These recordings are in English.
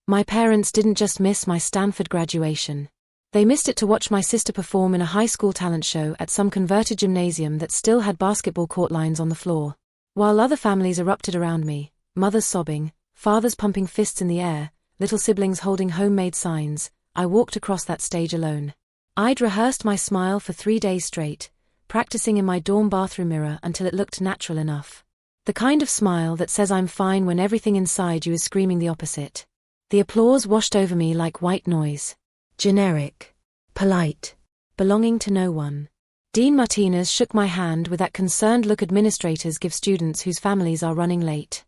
My parents didn't just miss my Stanford graduation. They missed it to watch my sister perform in a high school talent show at some converted gymnasium that still had basketball court lines on the floor. While other families erupted around me, mothers sobbing, fathers pumping fists in the air, little siblings holding homemade signs, I walked across that stage alone. I'd rehearsed my smile for 3 days straight, practicing in my dorm bathroom mirror until it looked natural enough. The kind of smile that says I'm fine when everything inside you is screaming the opposite. The applause washed over me like white noise. Generic. Polite. Belonging to no one. Dean Martinez shook my hand with that concerned look administrators give students whose families are running late.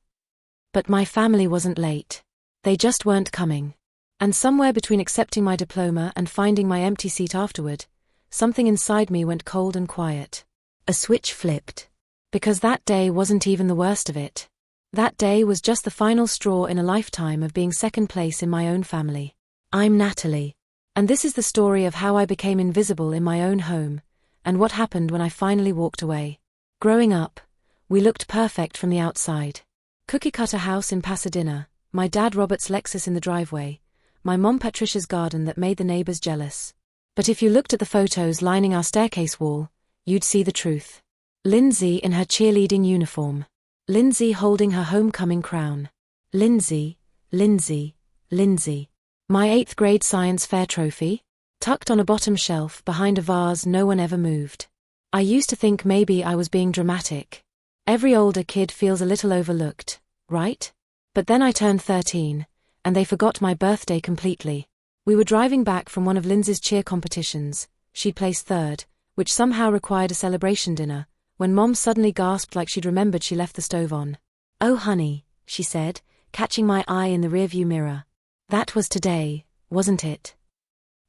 But my family wasn't late. They just weren't coming. And somewhere between accepting my diploma and finding my empty seat afterward, something inside me went cold and quiet. A switch flipped. Because that day wasn't even the worst of it. That day was just the final straw in a lifetime of being second place in my own family. I'm Natalie. And this is the story of how I became invisible in my own home, and what happened when I finally walked away. Growing up, we looked perfect from the outside. Cookie-cutter house in Pasadena, my dad Robert's Lexus in the driveway, my mom Patricia's garden that made the neighbors jealous. But if you looked at the photos lining our staircase wall, you'd see the truth. Lindsay in her cheerleading uniform. Lindsay holding her homecoming crown. Lindsay, Lindsay, Lindsay. My 8th grade science fair trophy, tucked on a bottom shelf behind a vase no one ever moved. I used to think maybe I was being dramatic. Every older kid feels a little overlooked, right? But then I turned 13, and they forgot my birthday completely. We were driving back from one of Lindsay's cheer competitions. She'd placed 3rd, which somehow required a celebration dinner, when Mom suddenly gasped like she'd remembered she left the stove on. "Oh honey," she said, catching my eye in the rearview mirror. That was today, wasn't it?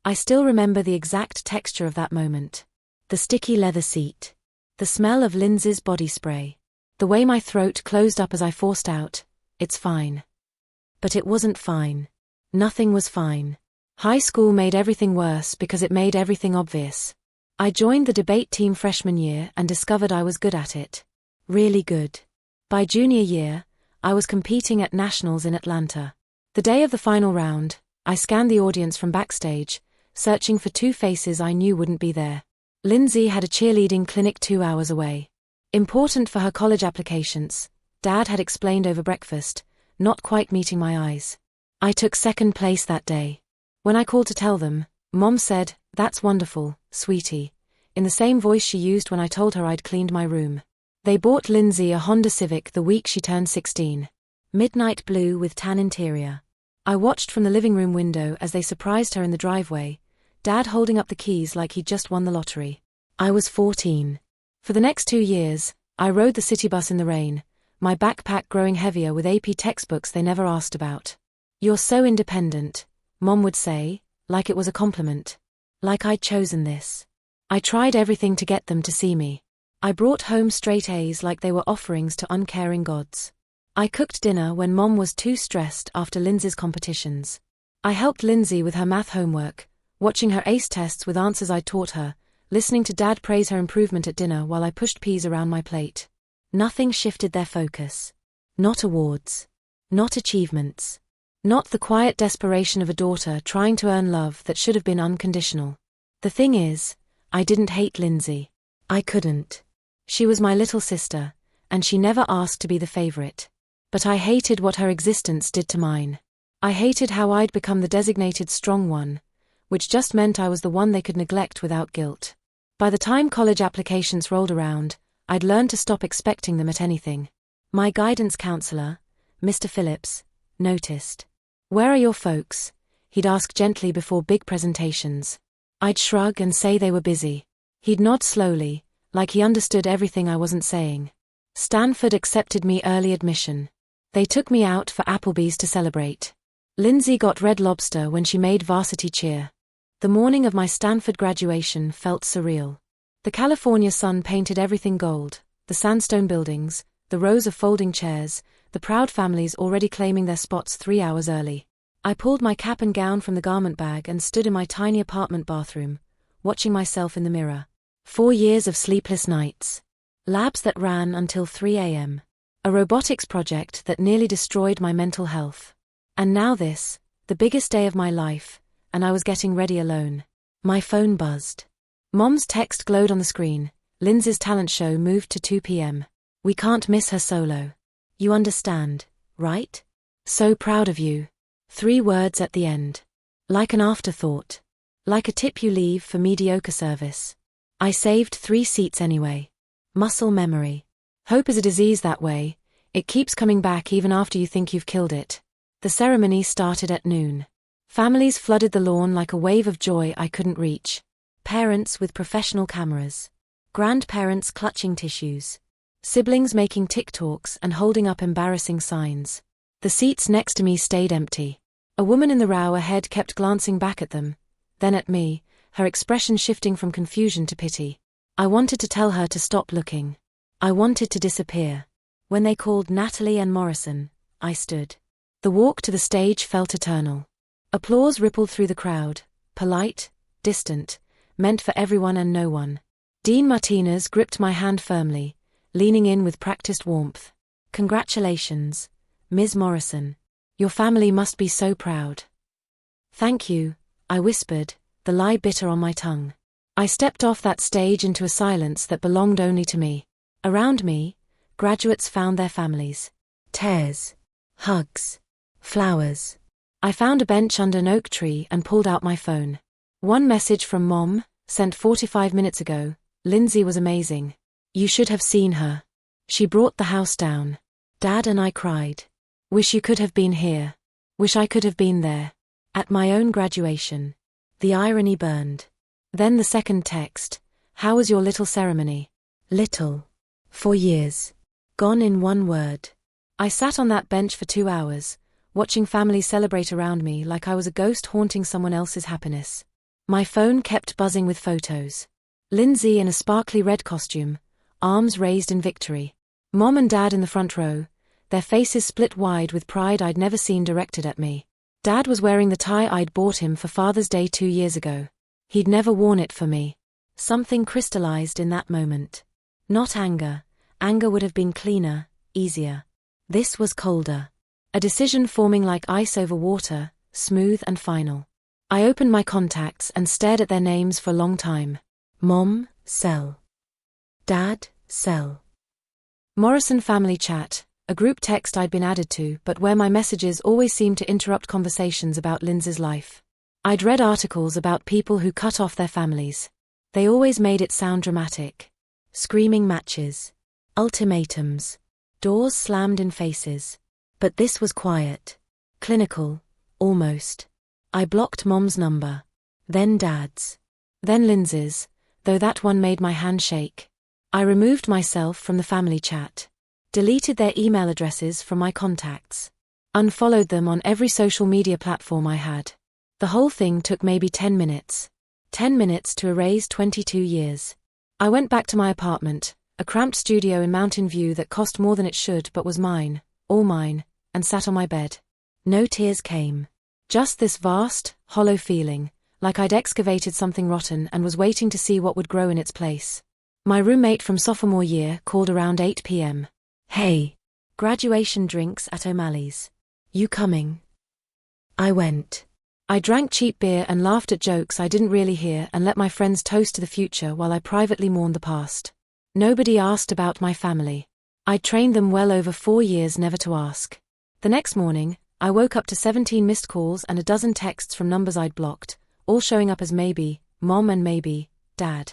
I still remember the exact texture of that moment. The sticky leather seat. The smell of Lindsay's body spray. The way my throat closed up as I forced out, "It's fine." But it wasn't fine. Nothing was fine. High school made everything worse because it made everything obvious. I joined the debate team freshman year and discovered I was good at it. Really good. By junior year, I was competing at nationals in Atlanta. The day of the final round, I scanned the audience from backstage, searching for 2 faces I knew wouldn't be there. Lindsay had a cheerleading clinic 2 hours away. Important for her college applications, Dad had explained over breakfast, not quite meeting my eyes. I took 2nd place that day. When I called to tell them, Mom said, "That's wonderful, sweetie," in the same voice she used when I told her I'd cleaned my room. They bought Lindsay a Honda Civic the week she turned 16. Midnight blue with tan interior. I watched from the living room window as they surprised her in the driveway, Dad holding up the keys like he'd just won the lottery. I was 14. For the next 2 years, I rode the city bus in the rain, my backpack growing heavier with AP textbooks they never asked about. "You're so independent," Mom would say, like it was a compliment. Like I'd chosen this. I tried everything to get them to see me. I brought home straight A's like they were offerings to uncaring gods. I cooked dinner when Mom was too stressed after Lindsay's competitions. I helped Lindsay with her math homework, watching her ace tests with answers I taught her, listening to Dad praise her improvement at dinner while I pushed peas around my plate. Nothing shifted their focus. Not awards. Not achievements. Not the quiet desperation of a daughter trying to earn love that should have been unconditional. The thing is, I didn't hate Lindsay. I couldn't. She was my little sister, and she never asked to be the favorite. But I hated what her existence did to mine. I hated how I'd become the designated strong one, which just meant I was the one they could neglect without guilt. By the time college applications rolled around, I'd learned to stop expecting them at anything. My guidance counselor, Mr. Phillips, noticed. "Where are your folks?" he'd ask gently before big presentations. I'd shrug and say they were busy. He'd nod slowly, like he understood everything I wasn't saying. Stanford accepted me early admission. They took me out for Applebee's to celebrate. Lindsay got Red Lobster when she made varsity cheer. The morning of my Stanford graduation felt surreal. The California sun painted everything gold, the sandstone buildings, the rows of folding chairs, the proud families already claiming their spots 3 hours early. I pulled my cap and gown from the garment bag and stood in my tiny apartment bathroom, watching myself in the mirror. 4 years of sleepless nights. Labs that ran until 3 a.m. A robotics project that nearly destroyed my mental health. And now this, The biggest day of my life, and I was getting ready alone. My phone buzzed. Mom's text glowed on the screen. Lindsay's talent show moved to 2 p.m. We can't miss her solo. You understand, right? So proud of you. 3 words at the end. Like an afterthought. Like a tip you leave for mediocre service. I saved 3 seats anyway. Muscle memory. Hope is a disease that way. It keeps coming back even after you think you've killed it. The ceremony started at noon. Families flooded the lawn like a wave of joy I couldn't reach. Parents with professional cameras. Grandparents clutching tissues. Siblings making TikToks and holding up embarrassing signs. The seats next to me stayed empty. A woman in the row ahead kept glancing back at them, then at me, her expression shifting from confusion to pity. I wanted to tell her to stop looking. I wanted to disappear. When they called Natalie and Morrison, I stood. The walk to the stage felt eternal. Applause rippled through the crowd, polite, distant, meant for everyone and no one. Dean Martinez gripped my hand firmly, leaning in with practiced warmth. Congratulations, Ms. Morrison. Your family must be so proud. Thank you, I whispered, the lie bitter on my tongue. I stepped off that stage into a silence that belonged only to me. Around me, graduates found their families. Tears. Hugs. Flowers. I found a bench under an oak tree and pulled out my phone. One message from Mom, sent 45 minutes ago. Lindsay was amazing. You should have seen her. She brought the house down. Dad and I cried. Wish you could have been here. Wish I could have been there. At my own graduation. The irony burned. Then the second text. How was your little ceremony? Little. 4 years. Gone in one word. I sat on that bench for 2 hours, watching families celebrate around me like I was a ghost haunting someone else's happiness. My phone kept buzzing with photos. Lindsay in a sparkly red costume, arms raised in victory. Mom and Dad in the front row, their faces split wide with pride I'd never seen directed at me. Dad was wearing the tie I'd bought him for Father's Day 2 years ago. He'd never worn it for me. Something crystallized in that moment. Not anger. Anger would have been cleaner, easier. This was colder. A decision forming like ice over water, smooth and final. I opened my contacts and stared at their names for a long time. Mom, cell. Dad, cell. Morrison family chat, a group text I'd been added to but where my messages always seemed to interrupt conversations about Lindsay's life. I'd read articles about people who cut off their families. They always made it sound dramatic. Screaming matches. Ultimatums. Doors slammed in faces. But this was quiet. Clinical. Almost. I blocked Mom's number. Then Dad's. Then Lindsay's, though that one made my hand shake. I removed myself from the family chat. Deleted their email addresses from my contacts. Unfollowed them on every social media platform I had. The whole thing took maybe 10 minutes. 10 minutes to erase 22 years. I went back to my apartment, a cramped studio in Mountain View that cost more than it should but was mine, all mine, and sat on my bed. No tears came. Just this vast, hollow feeling, like I'd excavated something rotten and was waiting to see what would grow in its place. My roommate from sophomore year called around 8 p.m. Hey. Graduation drinks at O'Malley's. You coming? I went. I drank cheap beer and laughed at jokes I didn't really hear and let my friends toast to the future while I privately mourned the past. Nobody asked about my family. I'd trained them well over 4 years never to ask. The next morning, I woke up to 17 missed calls and a dozen texts from numbers I'd blocked, all showing up as maybe, Mom and maybe, Dad.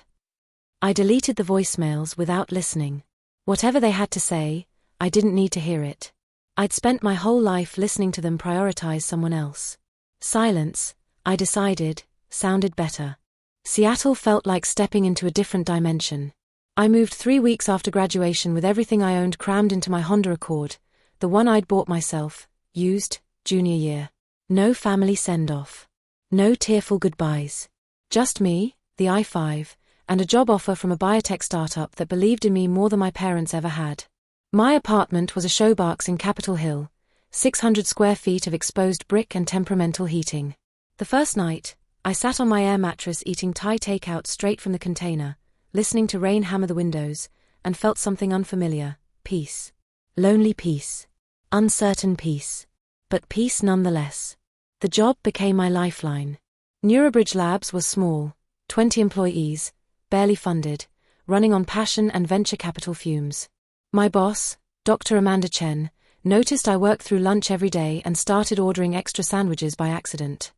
I deleted the voicemails without listening. Whatever they had to say, I didn't need to hear it. I'd spent my whole life listening to them prioritize someone else. Silence, I decided, sounded better. Seattle felt like stepping into a different dimension. I moved 3 weeks after graduation with everything I owned crammed into my Honda Accord, the one I'd bought myself, used, junior year. No family send-off. No tearful goodbyes. Just me, the I-5, and a job offer from a biotech startup that believed in me more than my parents ever had. My apartment was a showbox in Capitol Hill, 600 square feet of exposed brick and temperamental heating. The first night, I sat on my air mattress eating Thai takeout straight from the container, listening to rain hammer the windows, and felt something unfamiliar, peace. Lonely peace. Uncertain peace. But peace nonetheless. The job became my lifeline. Neurobridge Labs was small, 20 employees, barely funded, running on passion and venture capital fumes. My boss, Dr. Amanda Chen, noticed I worked through lunch every day and started ordering extra sandwiches by accident.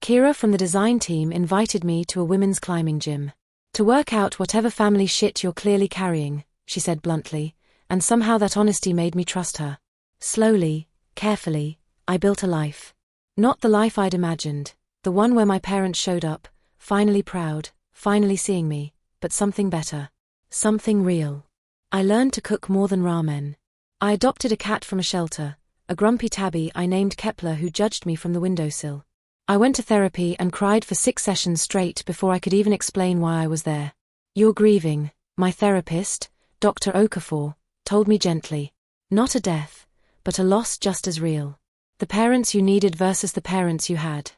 Kira from the design team invited me to a women's climbing gym. To work out whatever family shit you're clearly carrying, she said bluntly, and somehow that honesty made me trust her. Slowly, carefully, I built a life. Not the life I'd imagined, the one where my parents showed up, finally proud, finally seeing me, but something better. Something real. I learned to cook more than ramen. I adopted a cat from a shelter, a grumpy tabby I named Kepler who judged me from the windowsill. I went to therapy and cried for 6 sessions straight before I could even explain why I was there. You're grieving, my therapist, Dr. Okafor, told me gently. Not a death, but a loss just as real. The parents you needed versus the parents you had.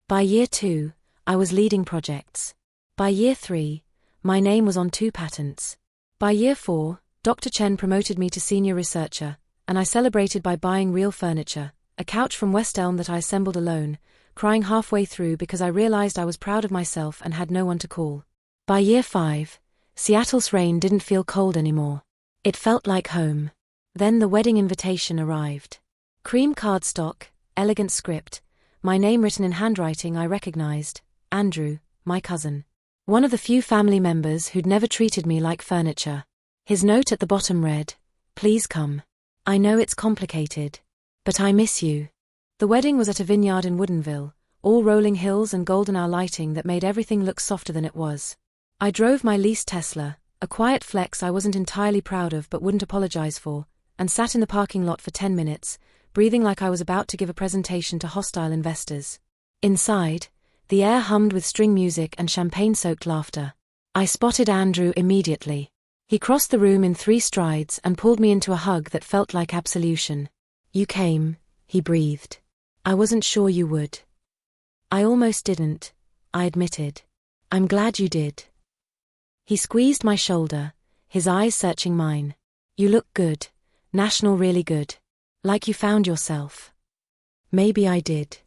By year 2, I was leading projects. By year 3, my name was on 2 patents. By year 4, Dr. Chen promoted me to senior researcher, and I celebrated by buying real furniture, a couch from West Elm that I assembled alone, crying halfway through because I realized I was proud of myself and had no one to call. By year 5, Seattle's rain didn't feel cold anymore. It felt like home. Then the wedding invitation arrived. Cream cardstock, elegant script, my name written in handwriting I recognized, Andrew, my cousin. One of the few family members who'd never treated me like furniture. His note at the bottom read, "Please come. I know it's complicated, but I miss you." The wedding was at a vineyard in Woodinville, all rolling hills and golden hour lighting that made everything look softer than it was. I drove my leased Tesla, a quiet flex I wasn't entirely proud of but wouldn't apologize for, and sat in the parking lot for 10 minutes, breathing like I was about to give a presentation to hostile investors. Inside, the air hummed with string music and champagne-soaked laughter. I spotted Andrew immediately. He crossed the room in 3 strides and pulled me into a hug that felt like absolution. "You came," he breathed. "I wasn't sure you would." "I almost didn't," I admitted. "I'm glad you did." He squeezed my shoulder, his eyes searching mine. "You look good. National really good. Like you found yourself." Maybe I did.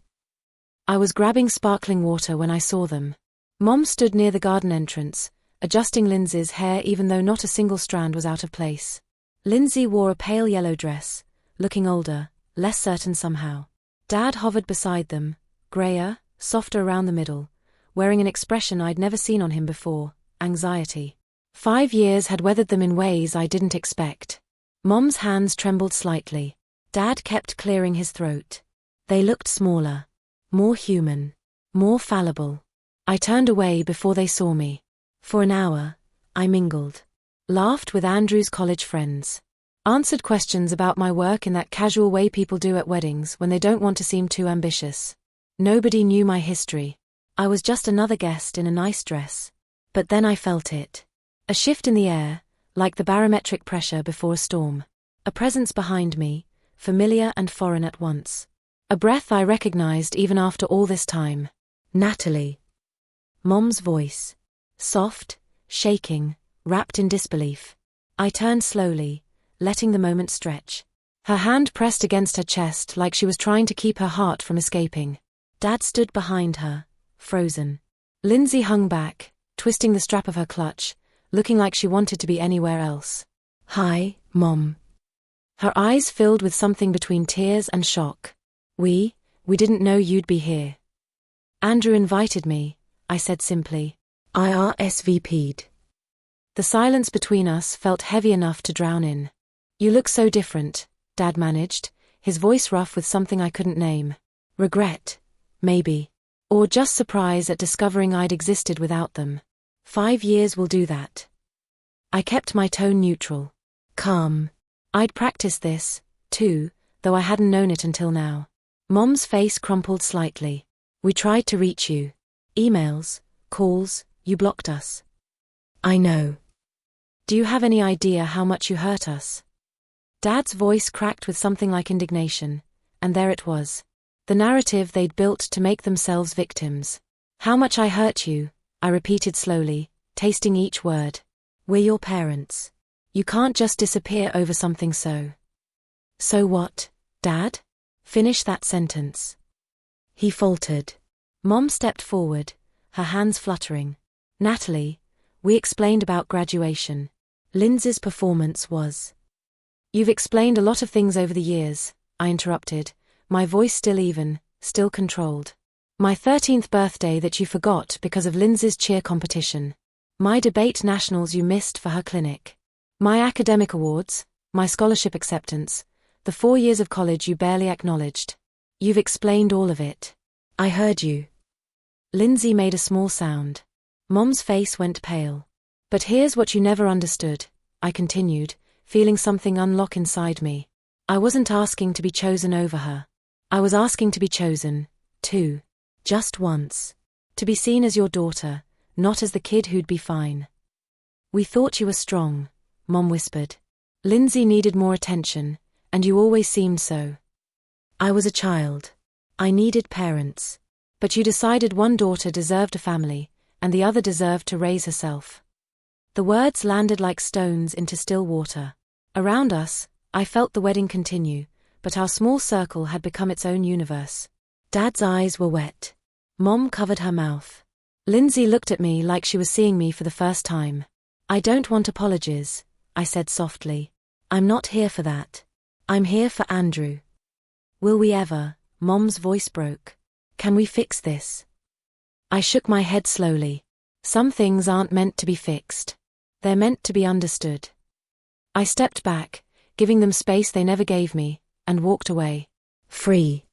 I was grabbing sparkling water when I saw them. Mom stood near the garden entrance, adjusting Lindsay's hair even though not a single strand was out of place. Lindsay wore a pale yellow dress, looking older, less certain somehow. Dad hovered beside them, grayer, softer around the middle, wearing an expression I'd never seen on him before, anxiety. 5 years had weathered them in ways I didn't expect. Mom's hands trembled slightly. Dad kept clearing his throat. They looked smaller, more human, more fallible. I turned away before they saw me. For an hour, I mingled. Laughed with Andrew's college friends. Answered questions about my work in that casual way people do at weddings when they don't want to seem too ambitious. Nobody knew my history. I was just another guest in a nice dress. But then I felt it. A shift in the air, like the barometric pressure before a storm. A presence behind me, familiar and foreign at once. A breath I recognized even after all this time. Natalie. Mom's voice. Soft, shaking, wrapped in disbelief. I turned slowly, letting the moment stretch. Her hand pressed against her chest like she was trying to keep her heart from escaping. Dad stood behind her, frozen. Lindsay hung back, twisting the strap of her clutch, looking like she wanted to be anywhere else. "Hi, Mom." Her eyes filled with something between tears and shock. We didn't know you'd be here." "Andrew invited me," I said simply. "I RSVP'd." The silence between us felt heavy enough to drown in. "You look so different," Dad managed, his voice rough with something I couldn't name. Regret, maybe. Or just surprise at discovering I'd existed without them. 5 years will do that. I kept my tone neutral. Calm. I'd practiced this, too, though I hadn't known it until now. Mom's face crumpled slightly. "We tried to reach you. Emails, calls, you blocked us." "I know. Do you have any idea how much you hurt us?" Dad's voice cracked with something like indignation, and there it was. The narrative they'd built to make themselves victims. "How much I hurt you," I repeated slowly, tasting each word. "We're your parents. You can't just disappear over something so." "So what, Dad?" Finish that sentence. he faltered. Mom stepped forward, her hands fluttering. Natalie, we explained about graduation. Lindsay's performance was. You've explained a lot of things over the years, I interrupted, my voice still even, still controlled. My 13th birthday that you forgot because of Lindsay's cheer competition. My debate nationals you missed for her clinic. My academic awards, my scholarship acceptance, the 4 years of college you barely acknowledged. You've explained all of it. I heard you. Lindsay made a small sound. Mom's face went pale. But here's what you never understood, I continued, feeling something unlock inside me. I wasn't asking to be chosen over her. I was asking to be chosen, too. Just once. To be seen as your daughter, not as the kid who'd be fine. We thought you were strong, Mom whispered. Lindsay needed more attention, and you always seemed so. I was a child. I needed parents. But you decided one daughter deserved a family, and the other deserved to raise herself. The words landed like stones into still water. Around us, I felt the wedding continue, but our small circle had become its own universe. Dad's eyes were wet. Mom covered her mouth. Lindsay looked at me like she was seeing me for the first time. I don't want apologies, I said softly. I'm not here for that. I'm here for Andrew. Will we ever? Mom's voice broke. Can we fix this? I shook my head slowly. Some things aren't meant to be fixed. They're meant to be understood. I stepped back, giving them space they never gave me, and walked away. Free.